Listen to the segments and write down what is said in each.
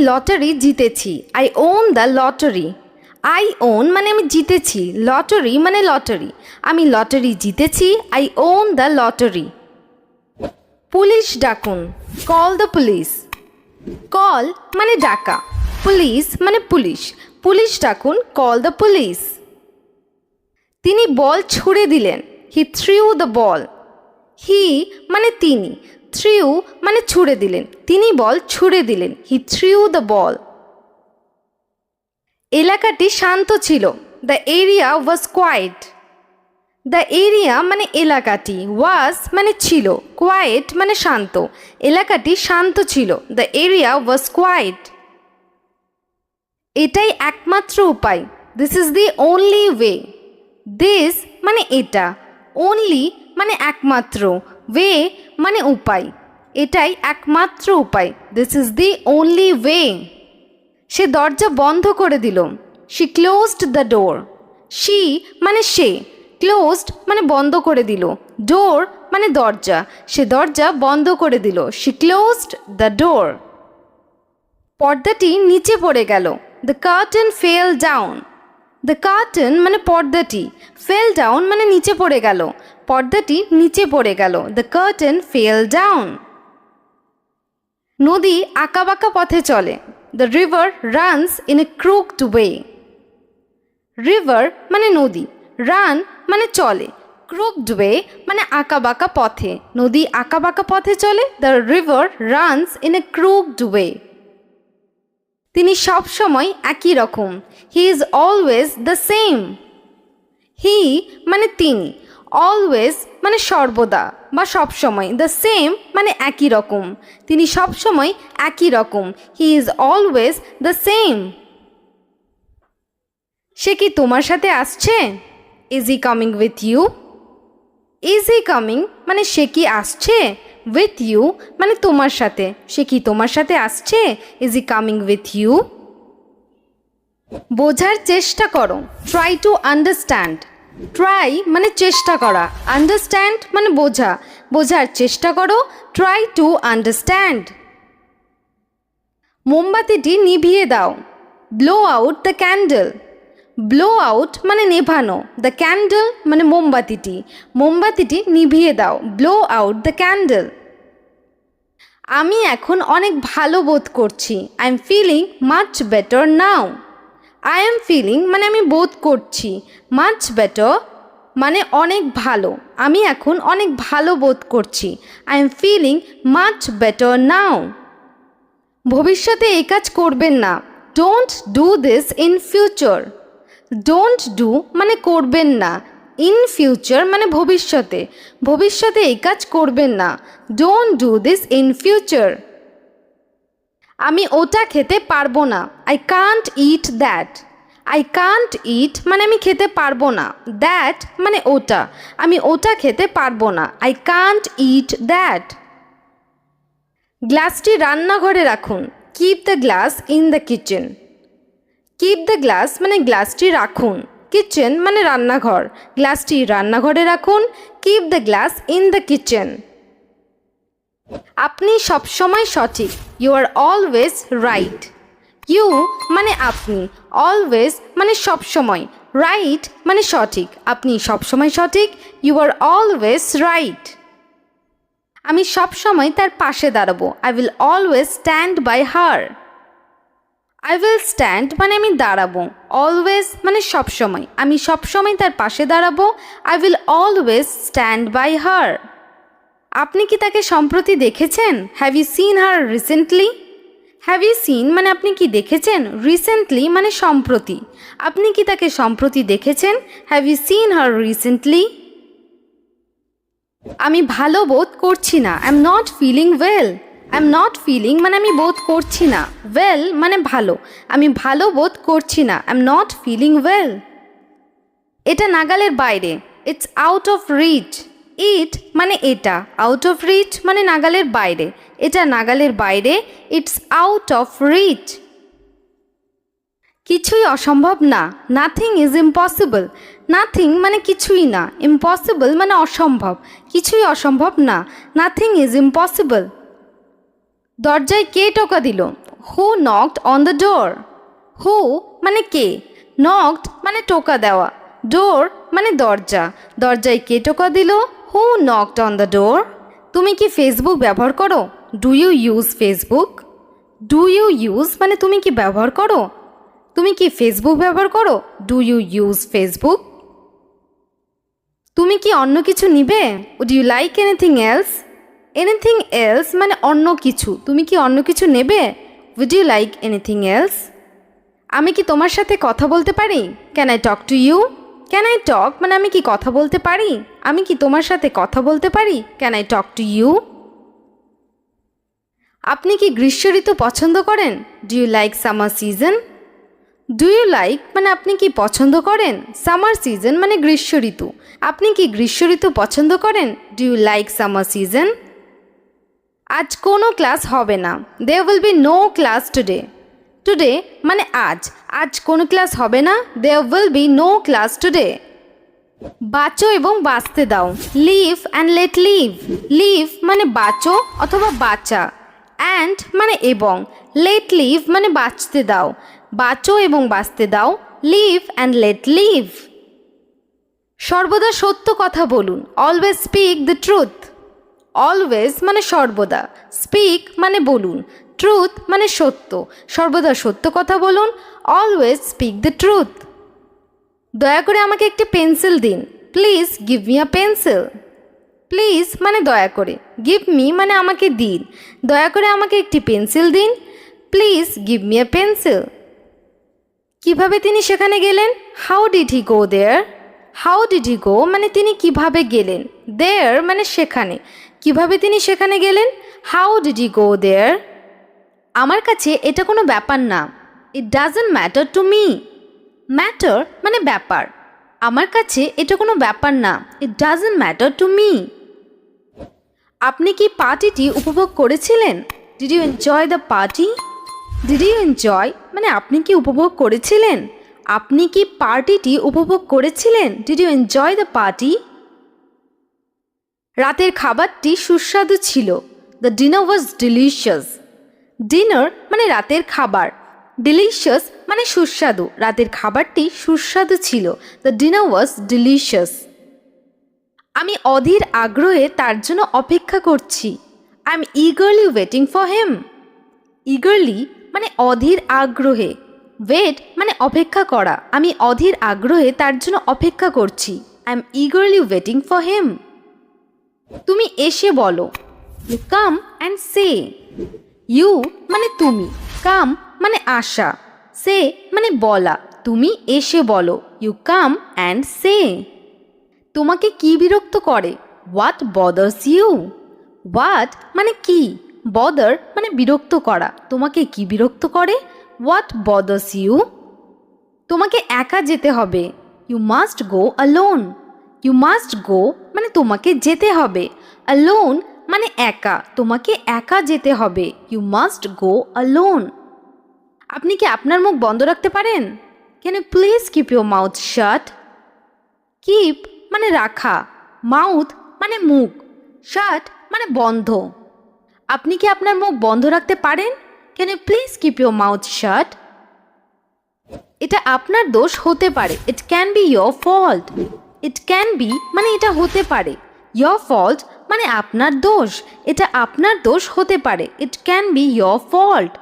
Lottery জিতেছি, I won the lottery. I won মানে আমি জিতেছি, লটারি মানে লটারি, আমি লটারি জিতেছি, I won the lottery. Police ডাকুন, কল দ্য পুলিশ। কল মানে ডাকা, পুলিশ মানে পুলিশ, পুলিশ ডাকুন, কল দ্য পুলিশ। তিনি বল ছুঁড়ে দিলেন, হি থ্রিউ দ্য বল। হি মানে তিনি, থ্রিউ মানে ছুঁড়ে দিলেন, তিনি বল ছুঁড়ে দিলেন, হি থ্রিউ দ্য বল। এলাকাটি শান্ত ছিল, the area was quiet. The area মানে এলাকাটি, ওয়াজ মানে ছিল, কোয়াইট মানে শান্ত, এলাকাটি শান্ত ছিল, দ্য এরিয়া ওয়াজ কোয়াইট। এটাই একমাত্র উপায়, this is the only way. This মানে এটা, ওনলি মানে একমাত্র, ওয়ে মানে উপায়, এটাই একমাত্র উপায়, this is the only way. সে দরজা বন্ধ করে দিল, she closed the door. She মানে সে, ক্লোজড মানে বন্ধ করে দিল, ডোর মানে দরজা, সে দরজা বন্ধ করে দিল, শি ক্লোজড দ্য ডোর। পর্দাটি নিচে পড়ে গেল, the curtain fail down. The curtain মানে পর্দাটি, ফেল ডাউন মানে নিচে পড়ে গেল, পর্দাটি নিচে পড়ে গেল, দ্য কার্টেন ফেল ডাউন। নদী আঁকাবাঁকা পথে চলে, the river runs in a crooked way. River মানে নদী, রান মানে চলে, ক্রুকড ওয়ে মানে আঁকাবাঁকা পথে, নদী আঁকাবাঁকা পথে চলে, the river runs in a crooked way. তিনি সব সময় একই রকম, he is always the same. He মানে তিনি, অলওয়েজ মানে সর্বদা বা সবসময়, দ্য সেম মানে একই রকম, তিনি সবসময় একই রকম, he is always the same. সে কি তোমার সাথে আসছে? Is he coming with you? Is he coming মানে সে কি আসছে, উইথ ইউ মানে তোমার সাথে, সে কি তোমার সাথে আসছে, is he coming with you. বোঝার চেষ্টা করো, ট্রাই টু আন্ডারস্ট্যান্ড। ট্রাই মানে চেষ্টা করা, আন্ডারস্ট্যান্ড মানে বোঝা, বোঝার চেষ্টা করো, ট্রাই টু আন্ডারস্ট্যান্ড। মোমবাতিটি নিভিয়ে দাও, blow out the candle. Blow out মানে নেভানো, দ্য ক্যান্ডেল মানে মোমবাতিটি, মোমবাতিটি নিভিয়ে দাও, ব্লো আউট দ্য ক্যান্ডেল। আমি এখন অনেক ভালো বোধ করছি, I am feeling much better now. I am feeling মানে আমি বোধ করছি, মাচ বেটার মানে অনেক ভালো, আমি এখন অনেক ভালো বোধ করছি, I am feeling much better now. ভবিষ্যতে এই কাজ করবেন না, don't do this in future. Don't do মানে করবেন না, ইন ফিউচার মানে ভবিষ্যতে, ভবিষ্যতে এই কাজ করবেন না, don't do this in future. আমি ওটা খেতে পারবো না, I can't eat that. I can't eat মানে আমি খেতে পারবো না, দ্যাট মানে ওটা, আমি ওটা খেতে পারবো না, আই কান্ট ইট দ্যাট। গ্লাসটি রান্নাঘরে রাখুন, keep the glass in the kitchen. Keep the glass মানে গ্লাসটি রাখুন, কিচেন মানে রান্নাঘর, গ্লাসটি রান্নাঘরে রাখুন, keep the glass in the kitchen. আপনি সবসময় সঠিক, you are always right. You মানে আপনি, অলওয়েজ মানে সবসময়, রাইট মানে সঠিক, আপনি সবসময় সঠিক, ইউ আর অলওয়েজ রাইট। আমি সবসময় তার পাশে দাঁড়াবো, I will always stand by her. I will stand মানে আমি দাঁড়াবো, অলওয়েজ মানে সবসময়, আমি সবসময় তার পাশে দাঁড়াবো, I will always stand by her. আপনি কি তাকে সম্প্রতি দেখেছেন? Have you seen her recently? Have you seen মানে আপনি কি দেখেছেন, রিসেন্টলি মানে সম্প্রতি, আপনি কি তাকে সম্প্রতি দেখেছেন? Have you seen her recently? আমি ভালো বোধ করছি না, I am not feeling well. I am not feeling মানে আমি বোধ করছি না, ওয়েল মানে ভালো, আমি ভালো বোধ করছি না, I am not feeling well. এটা নাগালের বাইরে, it's out of reach. It মানে এটা, আউট অফ রিচ মানে নাগালের বাইরে, এটা নাগালের বাইরে, ইটস আউট অফ রিচ। কিছুই অসম্ভব না, নাথিং ইজ ইম্পসিবল। নাথিং মানে কিছুই না, ইম্পসিবল মানে অসম্ভব, কিছুই অসম্ভব না, নাথিং ইজ ইম্পসিবল। দরজায় কে টোকা দিল? হু নকড অন দ্য ডোর। হু মানে কে, নকড মানে টোকা দেওয়া, ডোর মানে দরজা, দরজায় কে টোকা দিল? Who knocked on the door. তুমি কি ফেসবুক ব্যবহার করো? Do you use Facebook? Do you use মানে তুমি কি ব্যবহার করো? তুমি কি ফেসবুক ব্যবহার করো? Do you use Facebook? তুমি কি অন্য কিছু নিবে? Would you like anything else? Anything else মানে অন্য কিছু, তুমি কি অন্য কিছু নেবে? Would you like anything else? আমি কি তোমার সাথে কথা বলতে পারি? Can I talk to you? Can I talk মানে আমি কি কথা বলতে পারি, আমি কি তোমার সাথে কথা বলতে পারি? Can I talk to you? আপনি কি গ্রীষ্ম ঋতু পছন্দ করেন? Do you like summer season? Do you like মানে আপনি কি পছন্দ করেন, সামার সিজন মানে গ্রীষ্ম ঋতু, আপনি কি গ্রীষ্ম ঋতু পছন্দ করেন? Do you like summer season? আজ কোনো ক্লাস হবে না, there will be no class today. Today মানে আজ, আজ কোনো ক্লাস হবে না, there will be no class today. বাঁচো এবং বাঁচতে দাও, live and let live. Live মানে বাঁচো অথবা বাঁচা, অ্যান্ড মানে এবং, লেট লিভ মানে বাঁচতে দাও, বাঁচো এবং বাঁচতে দাও, লিভ অ্যান্ড লেট লিভ। সর্বদা সত্য কথা বলুন, always speak the truth. Always মানে সর্বদা, স্পিক মানে বলুন, ট্রুথ মানে সত্য, সর্বদা সত্য কথা বলুন, অলওয়েজ স্পিক দ্য ট্রুথ। দয়া করে আমাকে একটি পেন্সিল দিন, please give me a pencil. Please মানে দয়া করে, গিভ মি মানে আমাকে দিন, দয়া করে আমাকে একটি পেন্সিল দিন, please give me a pencil. কিভাবে তিনি সেখানে গেলেন? How did he go there? How did he go মানে তিনি কিভাবে গেলেন, দেয়ার মানে সেখানে, কিভাবে তিনি সেখানে গেলেন? How did he go there? আমার কাছে এটা কোনো ব্যাপার না, it doesn't matter to me. Matter মানে ব্যাপার, আমার কাছে এটা কোনো ব্যাপার না, it doesn't matter to me. আপনি কি পার্টিটি উপভোগ করেছিলেন? Did you enjoy the party? Did you enjoy মানে আপনি কি উপভোগ করেছিলেন, আপনি কি পার্টিটি উপভোগ করেছিলেন? Did you enjoy the party? রাতের খাবারটি সুস্বাদু ছিল, the dinner was delicious. Dinner মানে রাতের খাবার, ডিলিশিয়াস মানে সুস্বাদু, রাতের খাবারটি সুস্বাদু ছিল, দ্য ডিনার ওয়াজ ডিলিশিয়াস। আমি অধীর আগ্রহে তার জন্য অপেক্ষা করছি, I am eagerly waiting for him. Eagerly মানে অধীর আগ্রহে, ওয়েট মানে অপেক্ষা করা, আমি অধীর আগ্রহে তার জন্য অপেক্ষা করছি, I am eagerly waiting for him. তুমি এসে বলো, you come and say. You মানে তুমি, কাম মানে আসা, সে মানে বলা, তুমি এসে বলো, ইউ কাম অ্যান্ড সে। তোমাকে কি বিরক্ত করে? What bothers you? হোয়াট মানে কি, বদার মানে বিরক্ত করা, তোমাকে কি বিরক্ত করে? What bothers you? তোমাকে একা যেতে হবে, you must go alone. You must go মানে তোমাকে যেতে হবে, অ্যালোন মানে একা, তোমাকে একা যেতে হবে, ইউ মাস্ট গো অ্যালোন। আপনি কি আপনার মুখ বন্ধ রাখতে পারেন? Can you please keep your mouth shut? Keep মানে রাখা, মাউথ মানে মুখ, শাট মানে বন্ধ। আপনি কি আপনার মুখ বন্ধ রাখতে পারেন? Can you please keep your mouth shut? এটা আপনার দোষ হতে পারে, it can be your fault. It can be মানে এটা হতে পারে, ইয়োর ফল্ট মানে আপনার দোষ, এটা আপনার দোষ হতে পারে, it can be your fault.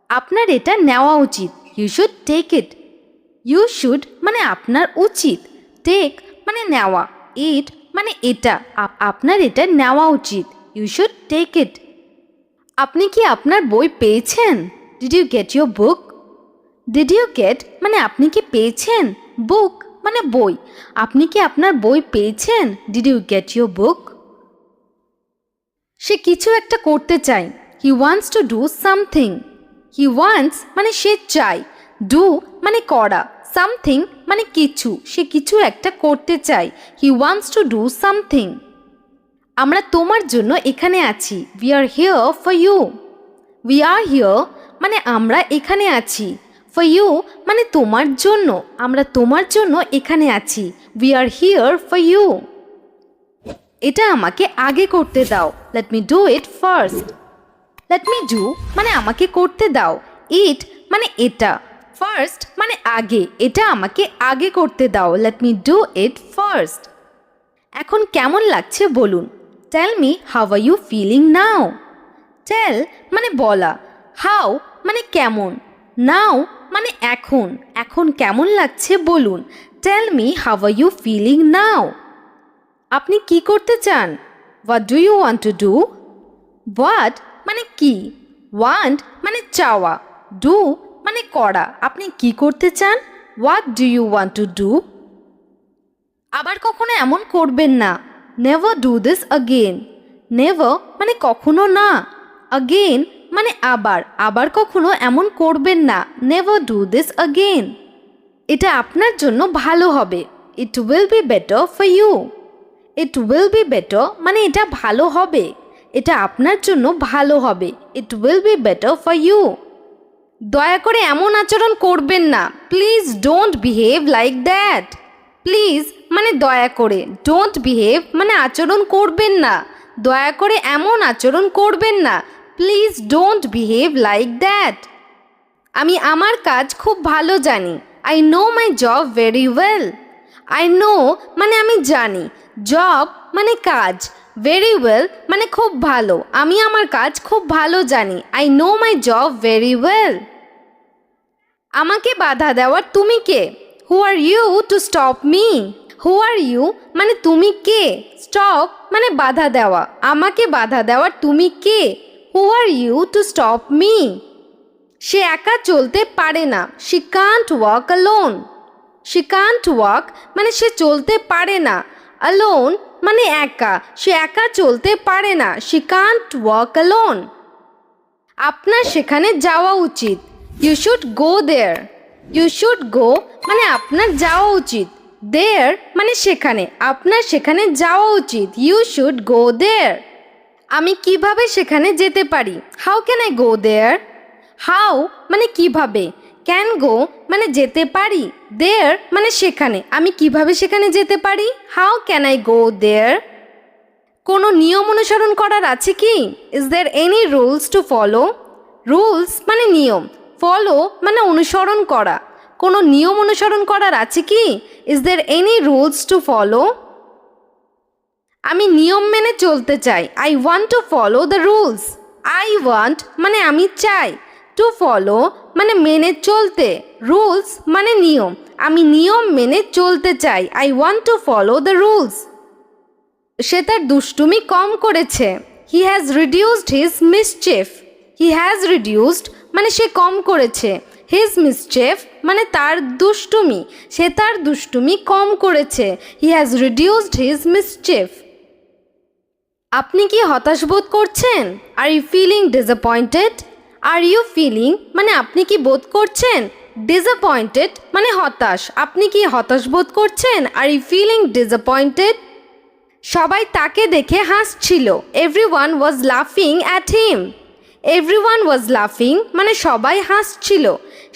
আপনার এটা নেওয়া উচিত, you should take it. You should মানে আপনার উচিত, টেক মানে নেওয়া, ইট মানে এটা, আপনার এটা নেওয়া উচিত, ইউ শুড টেক ইট। আপনি কি আপনার বই পেয়েছেন? Did you get your book? Did you get মানে আপনি কি পেয়েছেন, বুক মানে বই, আপনি কি আপনার বই পেয়েছেন? Did you get your book? সে কিছু একটা করতে চায়, he wants to do something. He wants মানে সে চায়, ডু মানে করা, সামথিং মানে কিছু, সে কিছু একটা করতে চায়, he wants to do something. আমরা তোমার জন্য এখানে আছি। We are here for you. We are here মানে আমরা এখানে আছি। ফর ইউ মানে তোমার জন্য, আমরা তোমার জন্য এখানে আছি। We are here for you. এটা আমাকে আগে করতে দাও। Let me do it first. Let me do মানে আমাকে করতে দাও। ইট মানে এটা। ফার্স্ট মানে আগে, এটা আমাকে আগে করতে দাও। Let me do it first. এখন কেমন লাগছে বলুন। Tell me how are you feeling now. Tell মানে বলা, হাউ মানে কেমন, নাও মানে এখন। এখন কেমন লাগছে বলুন। Tell me how are you feeling now. আপনি কি করতে চান? What do you want to do? What মানে কি, ওয়ান্ট মানে চাওয়া, ডু মানে করা। আপনি কি করতে চান? What do you want to do? আবার কখনো এমন করবেন না। Never do this again. Never মানে কখনো না, আগেন মানে আবার, আবার কখনো এমন করবেন না। Never do this again. এটা আপনার জন্য ভালো হবে। It will be better for you. It will be better মানে এটা ভালো হবে, এটা আপনার জন্য ভালো হবে। It will be better for you. দয়া করে এমন আচরণ করবেন না। Please don't behave like that. Please মানে দয়া করে, ডোন্ট বিহেভ মানে আচরণ করবেন না। দয়া করে এমন আচরণ করবেন না। Please don't behave like that. আমি আমার কাজ খুব ভালো জানি। I know my job very well. I know মানে আমি জানি, জব মানে কাজ, ভেরি ওয়েল মানে খুব ভালো। আমি আমার কাজ খুব ভালো জানি। I know my job very well. আমাকে বাধা দেওয়ার তুমি কে? Who are you to stop me? Who are you মানে তুমি কে, স্টপ মানে বাধা দেওয়া। আমাকে বাধা দেওয়ার তুমি কে? Who are you to stop me? সে একা চলতে পারে না। She can't walk alone. She can't walk মানে সে চলতে পারে না। অ্যালোন মানে একা, সে একা চলতে পারে না। She can't walk alone. আপনার সেখানে যাওয়া উচিত। You should go there. You should go মানে আপনার যাওয়া উচিত। দেয়ার মানে সেখানে, আপনার সেখানে যাওয়া উচিত। You should go there. আমি কিভাবে সেখানে যেতে পারি? How can I go there? How মানে কিভাবে, ক্যান গো মানে যেতে পারি, দেয়ার মানে সেখানে। আমি কিভাবে সেখানে যেতে পারি? How can I go there. কোনো নিয়ম অনুসরণ করার আছে কি? Is there any rules to follow? Rules মানে নিয়ম, ফলো মানে অনুসরণ করা। কোনো নিয়ম অনুসরণ করার আছে কি? Is there any rules to follow? আমি নিয়ম মেনে চলতে চাই। I want to follow the rules. I want মানে আমি চাই, টু ফলো মানে মেনে চলতে, রুলস মানে নিয়ম। আমি নিয়ম মেনে চলতে চাই। I want to follow the rules. সে তার দুষ্টুমি কম করেছে। He has reduced his mischief. He has reduced মানে সে কম করেছে। হিজ মিসচিফ মানে তার দুষ্টুমি, সে তার দুষ্টুমি কম করেছে। He has reduced his mischief. আপনি কি হতাশ বোধ করছেন? Are you feeling disappointed? Are you feeling মানে আপনি কি বোধ করছেন, ডিসঅ্যাপয়েন্টেড মানে হতাশ। আপনি কি হতাশ বোধ করছেন? Are you feeling disappointed? সবাই তাকে দেখে হাসছিল। এভরিওয়ান ওয়াজ লাফিং অ্যাট হিম। এভরিওয়ান ওয়াজ লাফিং মানে সবাই হাসছিল।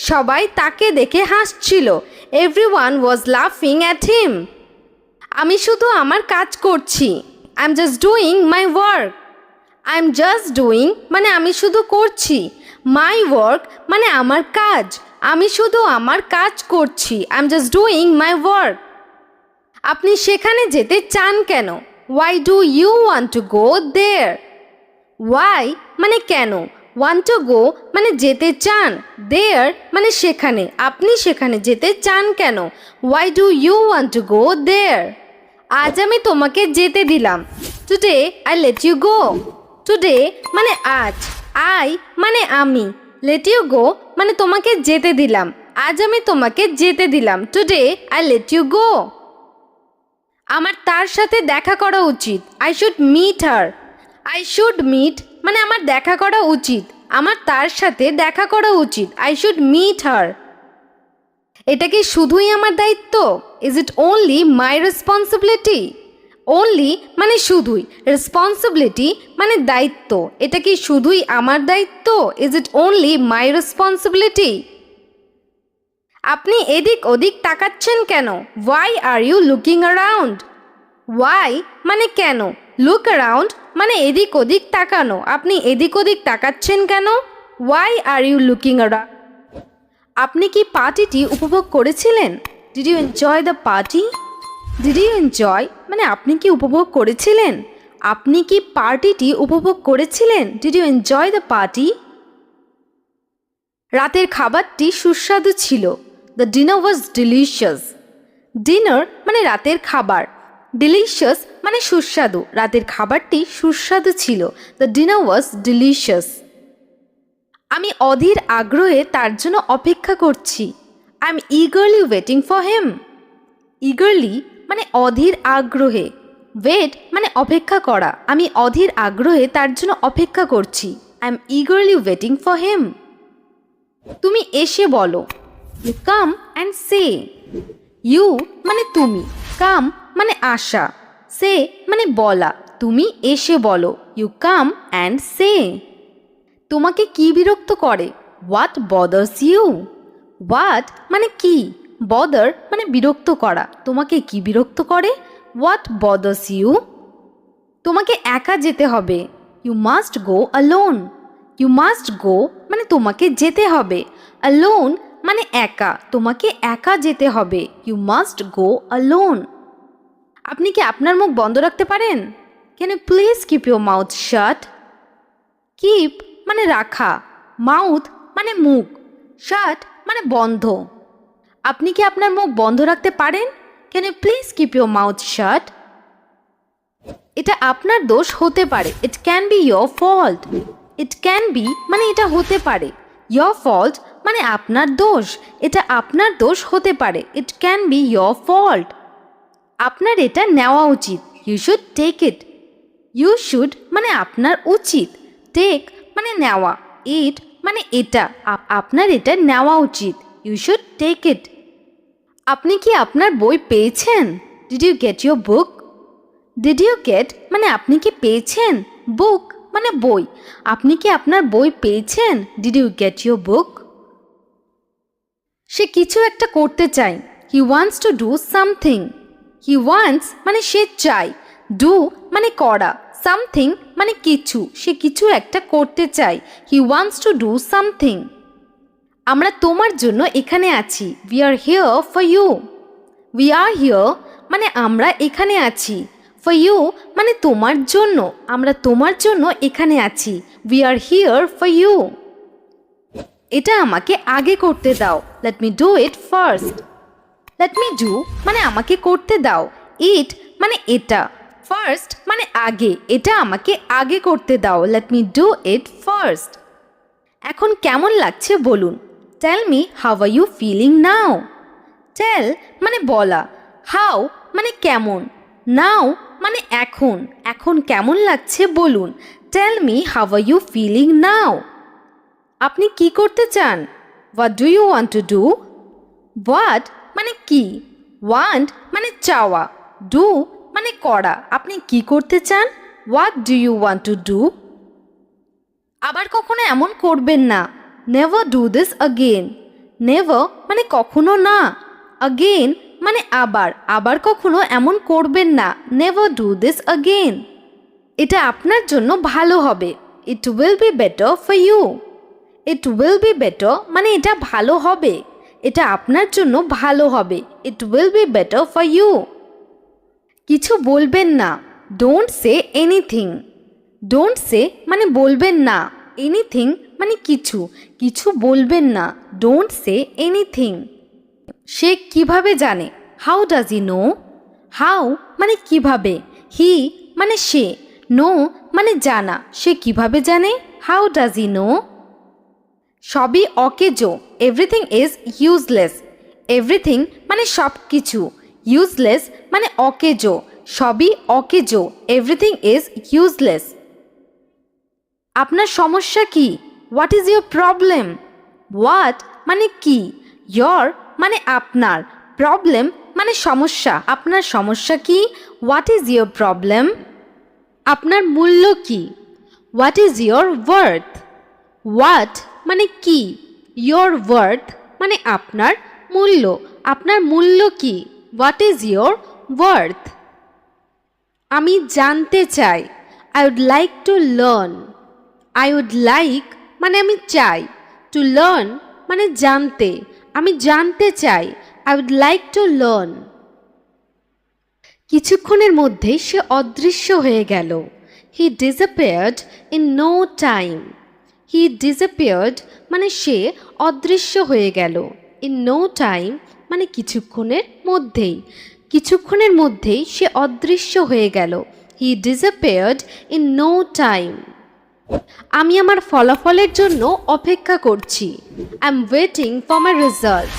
সবাই তাকে দেখে হাসছিল। এভরিওয়ান ওয়াজ লাফিং অ্যাট হিম। আমি শুধু আমার কাজ করছি। I am just doing my work. I am just doing মানে আমি শুধু করছি। মাই ওয়ার্ক মানে আমার কাজ। আমি শুধু আমার কাজ করছি। I am just doing my work. আপনি সেখানে যেতে চান কেন? Why do you want to go there? Why মানে কেন, ওয়ান্ট টু গো মানে যেতে চান, দেয়ার মানে সেখানে। আপনি সেখানে যেতে চান কেন? Why do you want to go there? আজ আমি তোমাকে যেতে দিলাম। Today I let you go. Today মানে আজ, আই মানে আমি, লেট ইউ গো মানে তোমাকে যেতে দিলাম। আজ আমি তোমাকে যেতে দিলাম। Today I let you go. আমার তার সাথে দেখা করা উচিত। I should meet her. I should meet মানে আমার দেখা করা উচিত। আমার তার সাথে দেখা করা উচিত। I should meet her. এটা কি শুধুই আমার দায়িত্ব? Is it only my responsibility? Only মানে শুধুই, রেসপন্সিবিলিটি মানে দায়িত্ব, এটা কি শুধুই আমার দায়িত্ব? Is it only my responsibility? আপনি এদিক ওদিক তাকাচ্ছেন কেন? Why are you looking around? Why মানে কেন, লুক অ্যারাউন্ড মানে এদিক ওদিক তাকানো, আপনি এদিক ওদিক তাকাচ্ছেন কেন? Why are you looking around? আপনি কি পার্টিটি উপভোগ করেছিলেন? Did you enjoy the party? Did you enjoy মানে আপনি কি উপভোগ করেছিলেন? আপনি কি পার্টিটি উপভোগ করেছিলেন? Did you enjoy the party? রাতের খাবারটি সুস্বাদু ছিল। The dinner was delicious. Dinner মানে রাতের খাবার, ডিলিশিয়াস মানে সুস্বাদু, রাতের খাবারটি সুস্বাদু ছিল। The dinner was delicious. আমি অধীর আগ্রহে তার জন্য অপেক্ষা করছি। I am eagerly waiting for him. Eagerly মানে অধীর আগ্রহে, ওয়েট মানে অপেক্ষা করা, আমি অধীর আগ্রহে তার জন্য অপেক্ষা করছি। I am eagerly waiting for him. তুমি এসে বলো। You come and say. You মানে তুমি, কাম মানে আসা, সে মানে বলা, তুমি এসে বলো। ইউ কাম অ্যান্ড সে। তোমাকে কি বিরক্ত করে? What bothers you? হোয়াট মানে কি, বদার মানে বিরক্ত করা, তোমাকে কি বিরক্ত করে? What bothers you? তোমাকে একা যেতে হবে। You must go alone. You must go মানে তোমাকে যেতে হবে, অ্যালোন মানে একা, তোমাকে একা যেতে হবে। You must go alone. আপনি কি আপনার মুখ বন্ধ রাখতে পারেন? Can you please keep your mouth shut? Keep মানে রাখা, মাউথ মানে মুখ, শাট মানে বন্ধ। আপনি কি আপনার মুখ বন্ধ রাখতে পারেন? Can you please keep your mouth shut? এটা আপনার দোষ হতে পারে। It can be your fault. It can be মানে এটা হতে পারে, ইয়োর ফল্ট মানে আপনার দোষ, এটা আপনার দোষ হতে পারে। It can be your fault. আপনার এটা নেওয়া উচিত। You should take it. You should মানে আপনার উচিত, টেক মানে নেওয়া, ইট মানে এটা, আপনার এটা নেওয়া উচিত। You should take it. আপনি কি আপনার বই পেয়েছেন? Did you get your book? Did you get মানে আপনি কি পেয়েছেন, বুক মানে বই, আপনি কি আপনার বই পেয়েছেন? Did you get your book? সে কিছু একটা করতে চায়। He wants to do something. He wants মানে সে চায়, ডু মানে করা, সামথিং মানে কিছু, সে কিছু একটা করতে চায়। He wants to do something. আমরা তোমার জন্য এখানে আছি। We are here for you. We are here মানে আমরা এখানে আছি, ফর ইউ মানে তোমার জন্য, আমরা তোমার জন্য এখানে আছি। We are here for you. এটা আমাকে আগে করতে দাও। Let me do it first. Let me do মানে আমাকে করতে দাও, ইট মানে এটা, ফার্স্ট মানে আগে, এটা আমাকে আগে করতে দাও। Let me do it first. এখন কেমন লাগছে বলুন। Tell me how are you feeling now? Tell মানে বলা, হাউ মানে কেমন, নাও মানে এখন, এখন কেমন লাগছে বলুন। Tell me how are you feeling now? আপনি কি করতে চান? What do you want to do? What মানে কি, ওয়ান্ট মানে চাওয়া, ডু মানে করা, আপনি কি করতে চান? What do you want to do? আবার কখনো এমন করবেন না। Never do this again. Never মানে কখনো না, আগেন মানে আবার, আবার কখনো এমন করবেন না। Never do this again. এটা আপনার জন্য ভালো হবে। It will be better for you. It will be better মানে এটা ভালো হবে, এটা আপনার জন্য ভালো হবে। It will be better for you. কিছু বলবেন না। Don't say anything. Don't say মানে বলবেন না, এনিথিং মানে কিছু, কিছু বলবেন না। Don't say anything. সে কিভাবে জানে? How does he know? How মানে কিভাবে, হি মানে সে, নো মানে জানা, সে কিভাবে জানে? How does he know? সবই অকেজো। Everything is useless. এভরিথিং মানে সব কিছু, ইউজলেস মানে অকেজো, সবই অকেজো। Everything is useless. আপনার সমস্যা কি? What is your problem? What মানে কি, ইয়র মানে আপনার, প্রবলেম মানে সমস্যা, আপনার সমস্যা কি? What is your problem? আপনার মূল্য কি? What is your worth? What মানে কি, ইয়োর ওয়ার্থ মানে আপনার মূল্য, আপনার মূল্য কি? What is your worth? আমি জানতে চাই, I would like to learn. I would like মানে আমি চাই, টু লার্ন মানে জানতে, আমি জানতে চাই, I would like to learn. কিছুক্ষণের মধ্যেই সে অদৃশ্য হয়ে গেল। He disappeared in no time. He disappeared মানে সে অদৃশ্য হয়ে গেল। ইন নো টাইম মানে কিছুক্ষণের মধ্যেই, কিছুক্ষণের মধ্যেই সে অদৃশ্য হয়ে গেল। He disappeared in no time. আমি আমার ফলাফলের জন্য অপেক্ষা করছি। I am waiting for my result.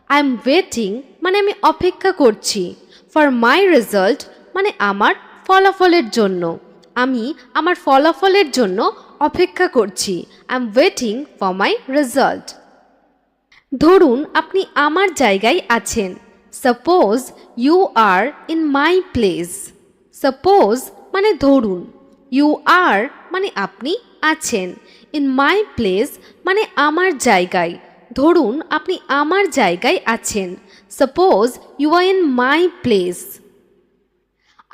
I am waiting মানে আমি অপেক্ষা করছি, ফর মাই রেজাল্ট মানে আমার ফলাফলের জন্য, আমি আমার ফলাফলের জন্য অপেক্ষা করছি। I am waiting for my result. ধরুন আপনি আমার জায়গায় আছেন। Suppose you are in my place. Suppose মানে ধরুন, ইউ আর মানে আপনি আছেন, ইন মাই প্লেস মানে আমার জায়গায়, ধরুন আপনি আমার জায়গায় আছেন। Suppose you are in my place.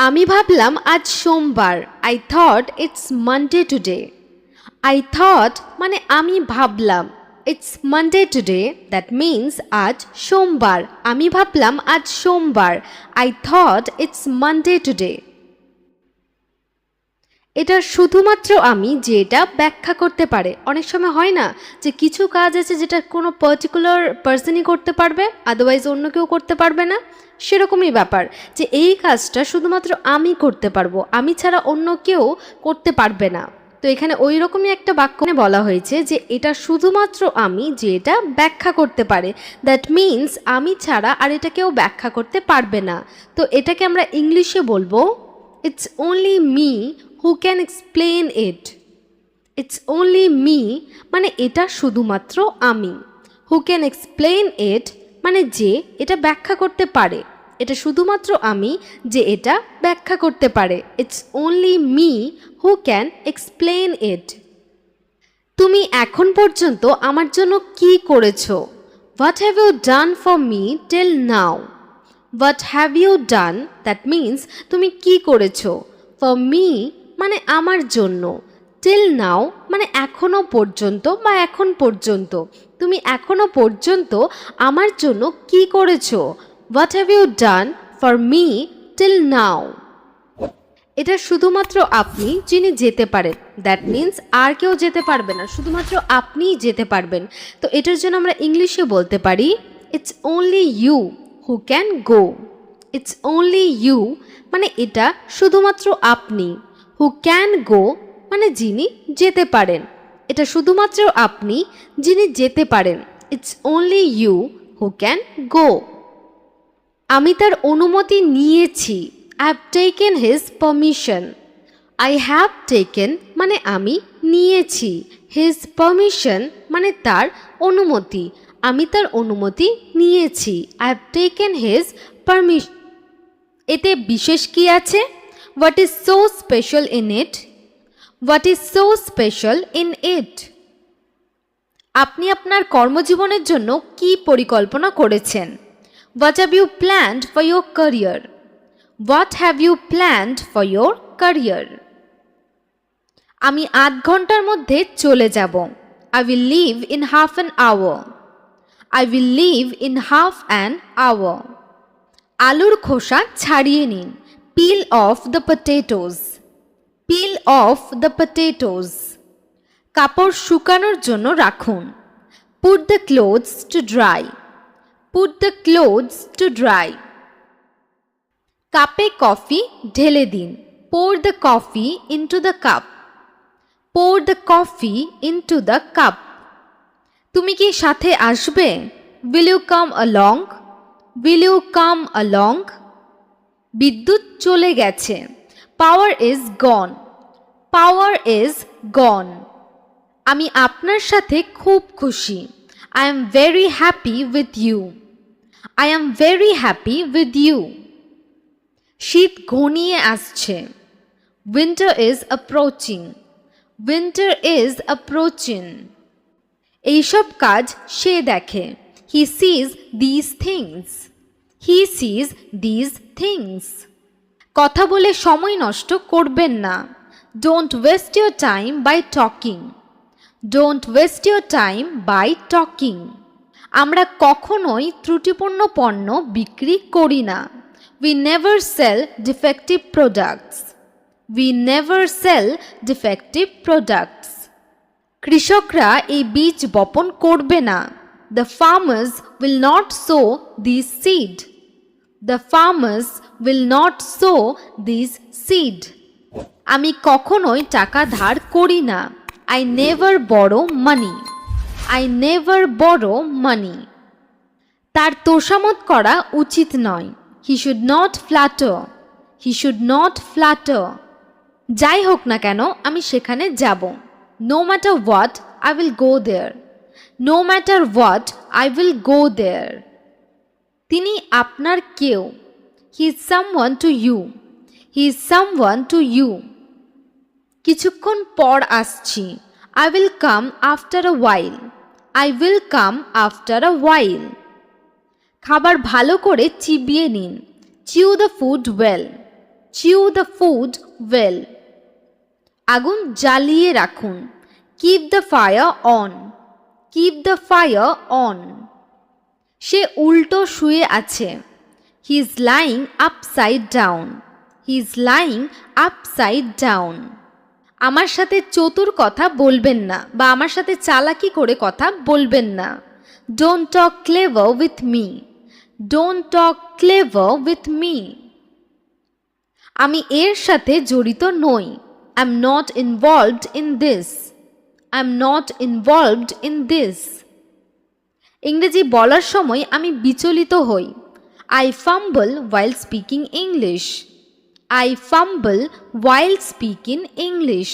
আমি ভাবলাম আজ সোমবার। I thought it's Monday today. I thought মানে আমি ভাবলাম, it's Monday today, that means আজ সোমবার। আমি ভাবলাম আজ সোমবার। I thought it's Monday today. এটা শুধুমাত্র আমি যে এটা ব্যাখ্যা করতে পারে। অনেক সময় হয় না যে কিছু কাজ আছে যেটা কোনো পার্টিকুলার পার্সনই করতে পারবে, আদারওয়াইজ অন্য কেউ করতে পারবে না, সেরকমই ব্যাপার যে এই কাজটা শুধুমাত্র আমি করতে পারবো, আমি ছাড়া অন্য কেউ করতে পারবে না। তো এখানে ওই রকমই একটা বাক্য বলা হয়েছে যে এটা শুধুমাত্র আমি যে এটা ব্যাখ্যা করতে পারে, দ্যাট মিন্স আমি ছাড়া আর এটা কেউ ব্যাখ্যা করতে পারবে না। তো এটাকে আমরা ইংলিশে বলবো it's only me who can explain it. It's only me মানে এটা শুধুমাত্র আমি, হু ক্যান এক্সপ্লেন ইট মানে যে এটা ব্যাখ্যা করতে পারে, এটা শুধুমাত্র আমি যে এটা ব্যাখ্যা করতে পারে। It's only me who can explain it. তুমি এখন পর্যন্ত আমার জন্য কি করেছো? What have you done for me till now. What have you done, that means তুমি কি করেছো, ফর মি মানে আমার জন্য, টিল নাও মানে এখনো পর্যন্ত বা এখন পর্যন্ত, তুমি এখনো পর্যন্ত আমার জন্য কি করেছো। What have you done for me till now. এটা শুধুমাত্র আপনি যিনি যেতে পারেন, দ্যাট মিন্স আর কেউ যেতে পারবে না, শুধুমাত্র আপনিই যেতে পারবেন। তো এটার জন্য আমরা ইংলিশে বলতে পারি it's only you who can go. It's only you মানে এটা শুধুমাত্র আপনি, হু ক্যান গো মানে যিনি যেতে পারেন, এটা শুধুমাত্র আপনি যিনি যেতে পারেন। It's only you who can go. আমি তার অনুমতি নিয়েছি। I have taken his permission. I have taken মানে আমি নিয়েছি, his permission মানে তার অনুমতি, আমি তার অনুমতি নিয়েছি। I have taken his permission. এতে বিশেষ কি আছে? What is so special in it? What is so special in it? আপনি আপনার কর্মজীবনের জন্য কি পরিকল্পনা করেছেন? What have you planned for your career? What have you planned for your career? আমি 8 ঘন্টার মধ্যে চলে যাব। I will leave in half an hour. I will leave in half an hour. আলুর খোসা ছাড়িয়ে নিন। Peel off the potatoes. Peel off the potatoes. কাপড় শুকানোর জন্য রাখুন। Put the clothes to dry. Put the clothes to dry. কাপে coffee ঢেলে দিন। Pour the coffee into the cup. Pour the coffee into the cup. তুমি কি সাথে আসবে? Will you come along? Will you come along? বিদ্যুৎ চলে গেছে। Power is gone. Power is gone. আমি আপনার সাথে খুব খুশি। I am very happy with you. I am very happy with you. শীত ঘনিয়ে আসছে। Winter is approaching. Winter is approaching. এইসব কাজ সে দেখে। He sees this things. He sees this things. কথা বলে সময় নষ্ট করবেন না। Don't waste your time by talking. Don't waste your time by talking. আমরা কখনোই ত্রুটিপূর্ণ পণ্য বিক্রি করি না। We never sell defective products. We never sell defective products. কৃষকরা এই বীজ বপন করবে না। The farmers will not sow this seed. The farmers will not sow this seed. আমি কখনোই টাকা ধার করি না। I never borrow money. I never borrow money. তার তোষামোদ করা উচিত নয়। He should not flatter. He should not flatter. যাই হোক না কেন আমি সেখানে যাব। No matter what, I will go there. No matter what, I will go there. তিনি আপনার কেউ। He is someone to you. He is someone to you. কিছুক্ষণ পর আসছি। I will come after a while. I will come after a while. খাবার ভালো করে চিবিয়ে নিন। Chew the food well. Chew the food well. আগুন জ্বালিয়ে রাখুন। Keep the fire on. Keep the fire on. সে উল্টো শুয়ে আছে। He is lying upside down. He is lying upside down. আমার সাথে চতুর কথা বলবেন না বা আমার সাথে চালাকি করে কথা বলবেন না। Don't talk clever with me. Don't talk clever with me. আমি এর সাথে জড়িত নই। I'm not involved in this. I'm not involved in this. ইংরেজি বলার সময় আমি বিচলিত হই। I fumble while speaking English. I fumble while speaking English.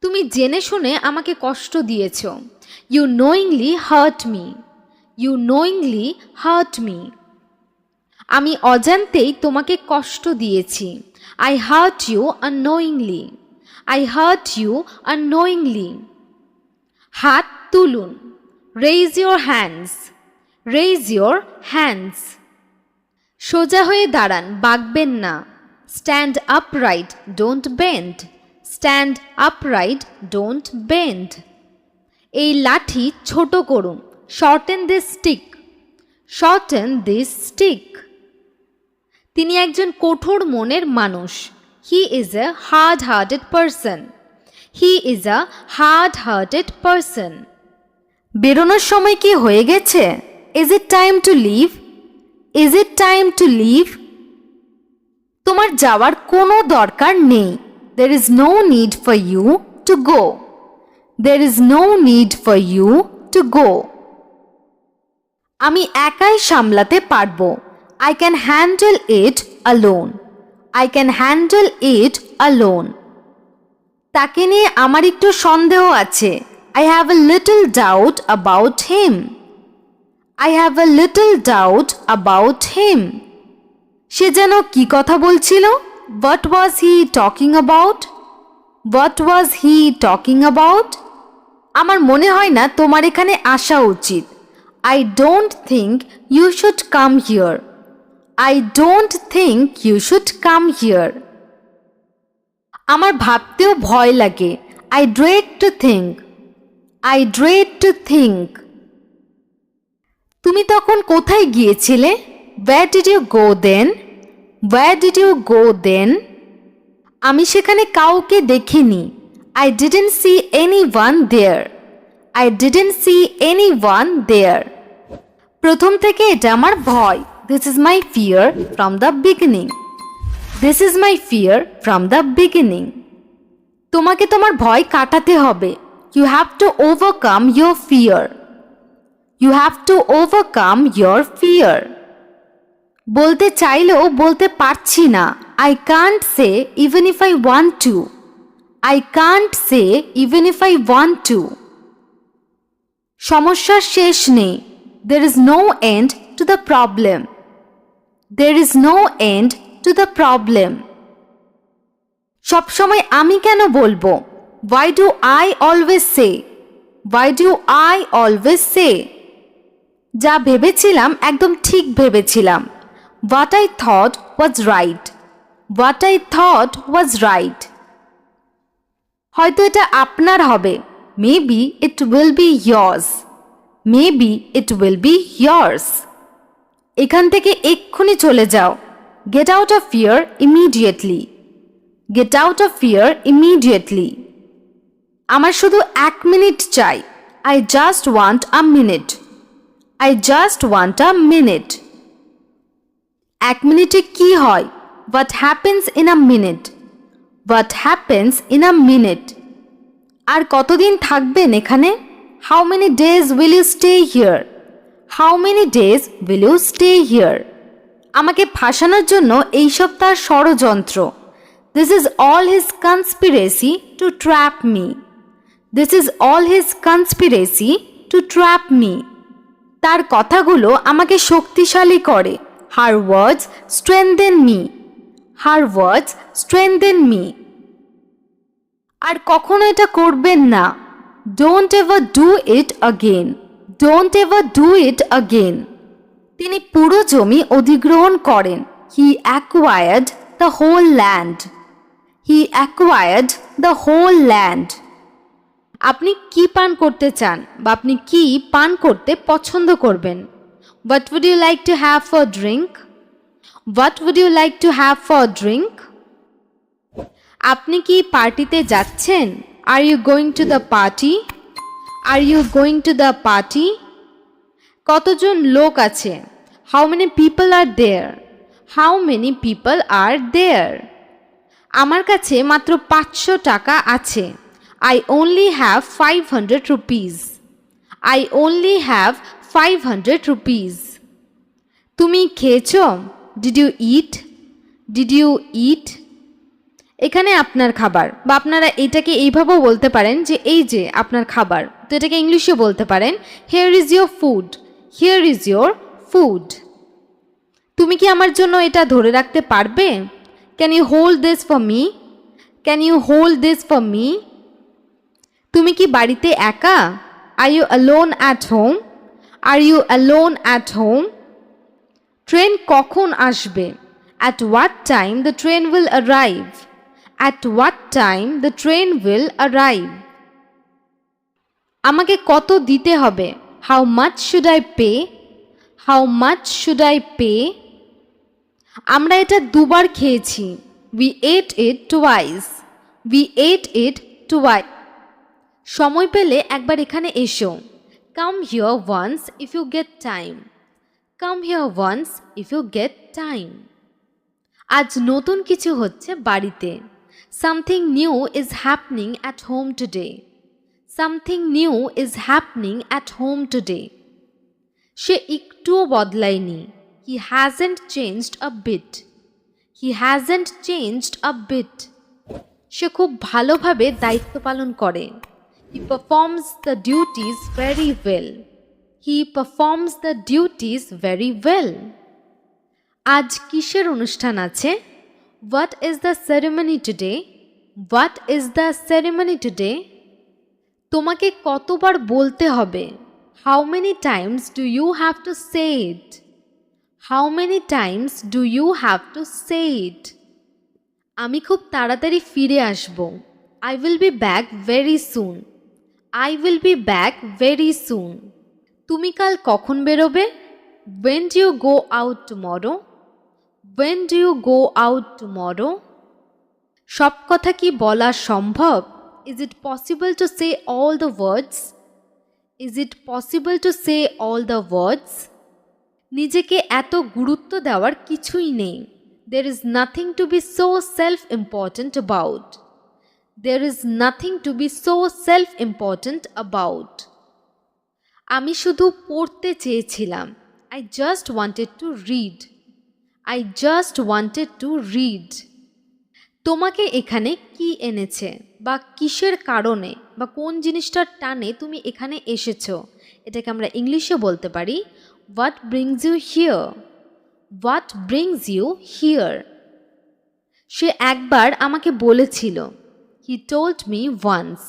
তুমি জেনে শুনে আমাকে কষ্ট দিয়েছ। You knowingly hurt me. You knowingly hurt me. আমি অজান্তেই তোমাকে কষ্ট দিয়েছি। I hurt you unknowingly. I hurt you unknowingly. হাত তুলুন। Raise your hands. Raise your hands. সোজা হয়ে দাঁড়ান, বাঁকবেন না। Stand upright, don't bend. Stand upright, don't bend. এই লাঠি ছোট করুন। Shorten this stick. Shorten this stick. তিনি একজন কঠোর মনের মানুষ। He is a hard-hearted person. He is a hard-hearted person. বেরোনোর সময় কি হয়ে গেছে? Is it time to leave? Is it time to leave? তোমার যাওয়ার কোনো দরকার নেই। There is no need for you to go. There is no need for you to go. আমি একাই সামলাতে পারবো। I can handle it alone. I can handle it alone. তাকে নিয়ে আমার একটু সন্দেহ আছে। I have a little doubt about him. I have a little doubt about him. সে যেন কি কথা বলছিল? What was he talking about? What was he talking about? আমার মনে হয় না তোমার এখানে আসা উচিত। I don't think you should come here. I don't think you should come here. আমার ভাবতেও ভয় লাগে। I dread to think. I dread to think. তুমি তখন কোথায় গিয়েছিলে? Where did you go then? Where did you go then? আমি সেখানে কাউকে দেখিনি। I didn't see anyone there. I didn't see anyone there. প্রথম থেকে এটা আমার ভয়। This is my fear from the beginning. This is my fear from the beginning. তোমাকে তোমার ভয় কাটাতে হবে। You have to overcome your fear. You have to overcome your fear. বলতে চাইলেও বলতে পারছি না। I can't say even if I want to. I can't say even if I want to. সমস্যার শেষ নেই। There is no end to the problem. There is no end to the problem. সবসময় আমি কেন বলবো? Why do I always say? Why do I always say? যা ভেবেছিলাম একদম ঠিক ভেবেছিলাম. What I thought was right. What I thought was right. হয়তো এটা আপনার হবে. Maybe it will be yours. Maybe it will be yours. এখান থেকে এক্ষুনি চলে যাও. Get out of here immediately. Get out of here immediately. আমার শুধু 1 মিনিট চাই. I just want a minute. I just want a minute. 1 মিনিটে কি হয়? What happens in a minute? What happens in a minute? আর কতদিন থাকবেন এখানে? How many days will you stay here? How many days will you stay here? আমাকে ফাঁসানোর জন্য এইসব তার ষড়যন্ত্র. This is all his conspiracy to trap me. This is all his conspiracy to trap me. তার কথাগুলো আমাকে শক্তিশালী করে. Her words strengthen me. Her words strengthen me. আর কখনো এটা করবেন না. Don't ever do it again. Don't ever do it again. তিনি পুরো জমি অধিগ্রহণ করেন. He acquired the whole land. He acquired the whole land. আপনি কি পান করতে চান বা আপনি কি পান করতে পছন্দ করবেন? What would you like to have for drink? What would you like to have for drink? আপনি কি পার্টিতে যাচ্ছেন? Are you going to the party? Are you going to the party? কতজন লোক আছে? How many people are there? How many people are there? আমার কাছে মাত্র 500 টাকা আছে. I only have 500 rupees. I only have 500 rupees. তুমি খেয়েছো? Did you eat? Did you eat? এখানে আপনার খাবার, বা আপনারা এটাকে এইভাবেও বলতে পারেন যে এই যে আপনার খাবার, তো এটাকে ইংলিশে বলতে পারেন here is your food. Here is your food. তুমি কি আমার জন্য এটা ধরে রাখতে পারবে? Can you hold this for me? Can you hold this for me? তুমি কি বাড়িতে একা? Are you alone at home? Are you alone at home? Train কখন আসবে? At what time the train will arrive? At what time the train will arrive? আমাকে কত দিতে হবে? How much should I pay? How much should I pay? আমরা এটা দুবার খেয়েছি. We ate it twice. We ate it twice. সময় পেলে একবার এখানে এসো. Come here once if you get time. Come here once if you get time. আজ নতুন কিছু হচ্ছে বাড়িতে. Something new is happening at home today. Something new is happening at home today. সে একটুও বদলায়নি. He hasn't changed a bit. He hasn't changed a bit. সে খুব ভালোভাবে দায়িত্ব পালন করে. He performs the duties very well. He performs the duties very well. আজ কিসের অনুষ্ঠান আছে? What is the ceremony today? What is the ceremony today? তোমাকে কতবার বলতে হবে? How many times do you have to say it? How many times do you have to say it? আমি খুব তাড়াতাড়ি ফিরে আসব. I will be back very soon. I will be back very soon. তুমি কাল কখন বেরোবে? When do you go out tomorrow? When do you go out tomorrow? সব কথা কি বলা সম্ভব? Is it possible to say all the words? Is it possible to say all the words? নিজেকে এত গুরুত্ব দেওয়ার কিছুই নেই. There is nothing to be so self-important about. There is nothing to be so self-important about. আমি শুধু পড়তে চেয়েছিলাম. I just wanted to read. I just wanted to read. তোমাকে এখানে কি এনেছে, বা কিসের কারণে বা কোন জিনিসটার টানে তুমি এখানে এসেছো, এটাকে আমরা ইংলিশে বলতে পারি What brings you here? What brings you here? সে একবার আমাকে বলেছিল। He told me once.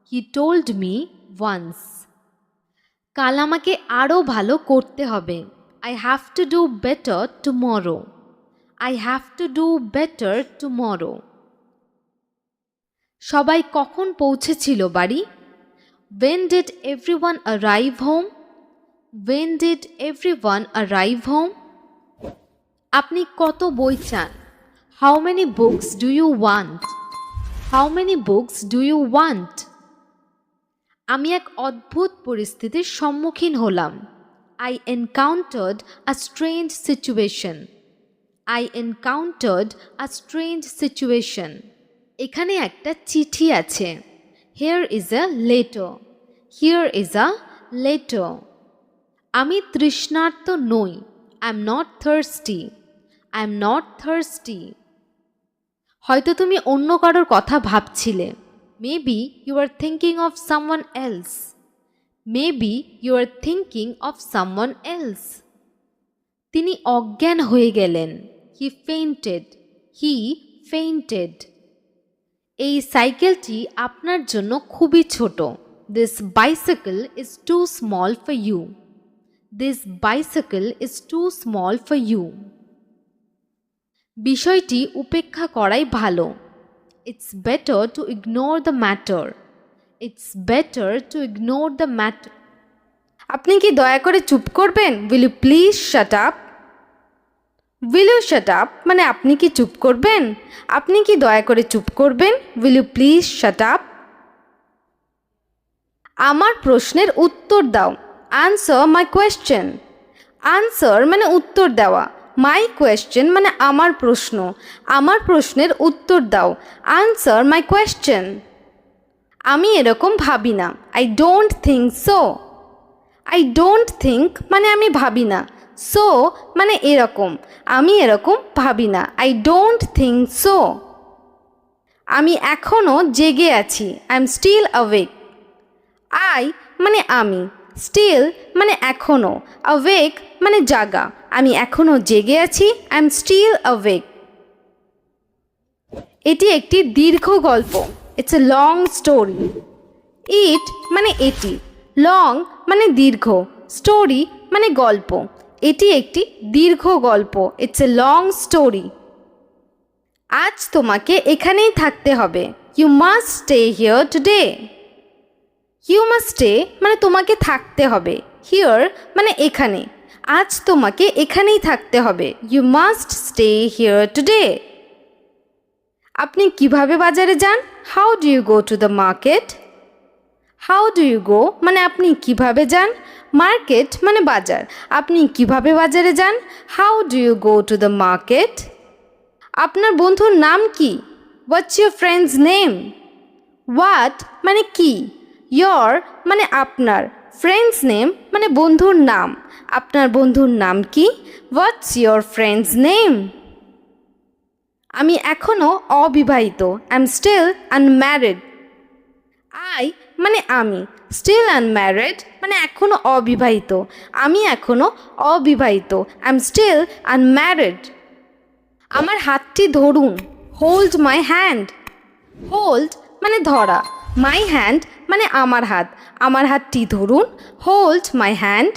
He told me once. কাল আমাকে আরও ভালো করতে হবে। I have to do better tomorrow. I have to do better tomorrow. সবাই কখন পৌঁছেছিল বাড়ি? When did everyone arrive home? When did everyone arrive home? আপনি কত বই চান? How many books do you want? How many books do you want? আমি এক অদ্ভুত পরিস্থিতির সম্মুখীন হলাম। I encountered a strange situation. I encountered a strange situation. এখানে একটা চিঠি আছে। Here is a letter. Here is a letter. আমি তৃষ্ণার্ত নই। I am not thirsty. I am not thirsty. হয়তো তুমি অন্য কারোর কথা ভাবছিলে। Maybe you are thinking of someone else. Maybe you are thinking of someone else. তিনি অজ্ঞান হয়ে গেলেন। He fainted. He fainted. এই সাইকেলটি আপনার জন্য খুবই ছোট। This bicycle is too small for you. This bicycle is too small for you. বিষয়টি উপেক্ষা করাই ভালো। It's better to ignore the matter. It's better to ignore the matter. আপনি কি দয়া করে চুপ করবেন? Will you please shut up? Will you shut up মানে আপনি কি চুপ করবেন? আপনি কি দয়া করে চুপ করবেন? Will you please shut up? আমার প্রশ্নের উত্তর দাও। Answer my question. Answer মানে উত্তর দেওয়া। My question মানে আমার প্রশ্ন। আমার প্রশ্নের উত্তর দাও। Answer my question. আমি এরকম ভাবি না। I don't think so. I don't think মানে আমি ভাবি না। So মানে এরকম। আমি এরকম ভাবি না। I don't think so. আমি এখনও জেগে আছি। I'm still awake. I মানে আমি। Still মানে এখনও। Awake মানে জাগা। আমি এখনও জেগে আছি। I'm still awake. এটি একটি দীর্ঘ গল্প। It's a long story. It মানে এটি। Long মানে দীর্ঘ। Story মানে গল্প। এটি একটি দীর্ঘ গল্প। It's a long story. আজ তোমাকে এখানেই থাকতে হবে। You must stay here today. You must stay মানে তোমাকে থাকতে হবে। Here মানে এখানে। আজ তোমাকে এখানেই থাকতে হবে। You must stay here today. আপনি কিভাবে বাজারে যান? How do you go to the market? How do you go মানে আপনি কিভাবে যান? Market মানে বাজার। আপনি কিভাবে বাজারে যান? How do you go to the market? আপনার বন্ধুর নাম কি? What's your friend's name? What মানে কি? Your মানে আপনার। Friend's name মানে বন্ধুর নাম। আপনার বন্ধুর নাম কি? What's your friend's name? আমি এখনও অবিবাহিত। I'm still unmarried. I মানে আমি। Still unmarried মানে এখনও অবিবাহিত। আমি এখনও অবিবাহিত। I'm still unmarried. আমার হাতটি ধরুন। Hold my hand. Hold মানে ধরা। My hand মানে আমার হাত। আমার হাতটি ধরুন। Hold my hand.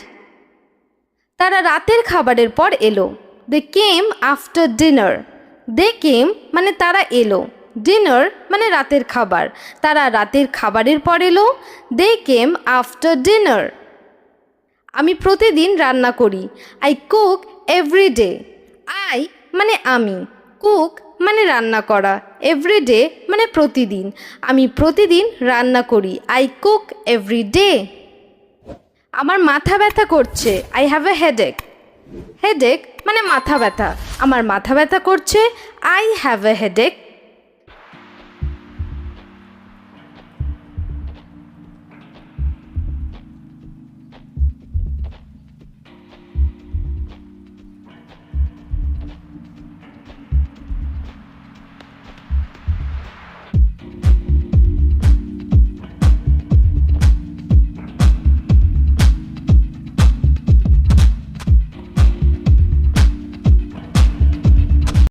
তারা রাতের খাবারের পর এলো। They came after dinner. They came মানে তারা এলো। Dinner মানে রাতের খাবার। তারা রাতের খাবারের পর এলো। They came after dinner. আমি প্রতিদিন রান্না করি। I cook every day. I মানে আমি। Cook মানে রান্না করা। Every day মানে প্রতিদিন। আমি প্রতিদিন রান্না করি। I cook every day. আমার মাথা ব্যথা করছে। I have a headache. Headache মানে মাথা ব্যথা। আমার মাথা ব্যথা করছে। I have a headache.